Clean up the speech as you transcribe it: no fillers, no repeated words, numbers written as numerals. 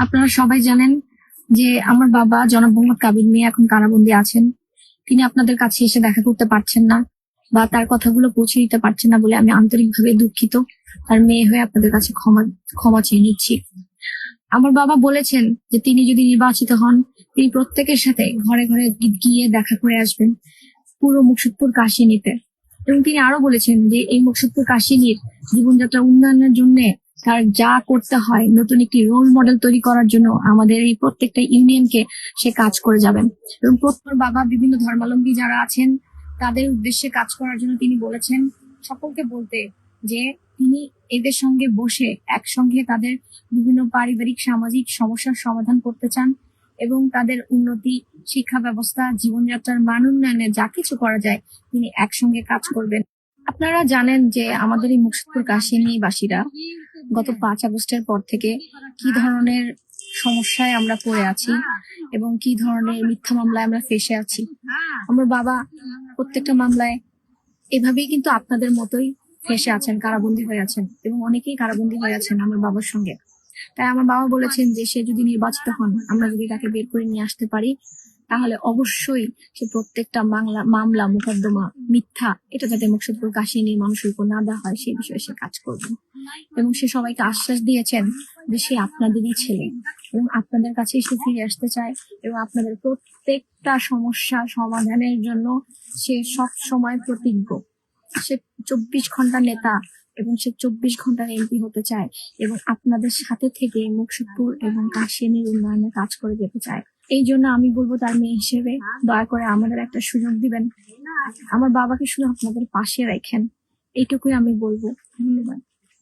আপনারা সবাই জানেন যে আমার বাবা জনাব মোহাম্মদ কাবির মিয়া এখন কারাবন্দী আছেন। তিনি আপনাদের কাছে এসে দেখা করতে পারছেন না বা তার কথাগুলো পৌঁছে দিতে পারছেন না বলে আমি আন্তরিকভাবে দুঃখিত। তার মেয়ে হয়ে আপনাদের কাছে ক্ষমা ক্ষমা চেয়ে নিচ্ছি। আমার বাবা বলেছেন যে তিনি যদি নির্বাচিত হন, তিনি প্রত্যেকের সাথে ঘরে ঘরে গিয়ে দেখা করে আসবেন পুরো মুকসুদপুর কাশিনীতে। এবং তিনি আরো বলেছেন যে এই মুকসুদপুর কাশিনীর জীবনযাত্রা উন্নয়নের জন্য তার যা করতে হয়, নতুন একটি রোল মডেল তৈরি করার জন্য আমাদের এই প্রত্যেকটা ইউনিয়নকে সে কাজ করে যাবেন। এবং প্রত্যেক বাবা বিভিন্ন ধর্মাবলম্বী যারা আছেন তাদের উদ্দেশ্যে কাজ করার জন্য তিনি বলেছেন সকলকে বলতে যে তিনি এদের সঙ্গে বসে একসঙ্গে তাদের বিভিন্ন পারিবারিক সামাজিক সমস্যার সমাধান করতে চান এবং তাদের উন্নতি, শিক্ষা ব্যবস্থা, জীবনযাত্রার মান উন্নয়নে যা কিছু করা যায় তিনি একসঙ্গে কাজ করবেন। আপনারা জানেন যে আমাদের এই মুকসুদপুর কাশিনীবাসীরা গত 5 আগস্টের পর থেকে কি ধরনের সমস্যায় আমরা পড়ে আছি এবং কি ধরনের মিথ্যা মামলায় আমরা ফেঁসে আছি। আমার বাবা প্রত্যেকটা মামলায় এভাবেই কিন্তু আপনাদের মতোই ফেঁসে আছেন, কারাবন্দী হয়ে আছেন এবং অনেকেই কারাবন্দী হয়ে আছেন আমার বাবার সঙ্গে। তাই আমার বাবা বলেছেন যে সে যদি নির্বাচিত হন, আমরা যদি তাকে বের করে নিয়ে আসতে পারি, তাহলে অবশ্যই সে প্রত্যেকটা মামলা মোকদ্দমা মিথ্যা এটা যাতে মুকসুদপুর কাশিনীর মানুষের উপর না দেওয়া হয় সেই বিষয়ে সে কাজ করবেন। এবং সে সবাইকে আশ্বাস দিয়েছেন যে সে আপনাদেরই ছেলে এবং আপনাদের কাছে সে ফিরে আসতে চায় এবং আপনাদের প্রত্যেকটা সমস্যা সমাধানের জন্য সে সব সময় প্রতিজ্ঞ। সে 24 ঘন্টা নেতা এবং সে 24 ঘন্টার এমপি হতে চায় এবং আপনাদের সাথে থেকে মুকসুদপুর এবং কাশিয়ানীর উন্নয়নে কাজ করে যেতে চায়। এই জন্য আমি বলবো তার মেয়ে হিসেবে দয়া করে আমাদের একটা সুযোগ দিবেন, আমার বাবাকে শুধু আপনাদের পাশে রাখেন, এইটুকুই আমি বলবো। ধন্যবাদ।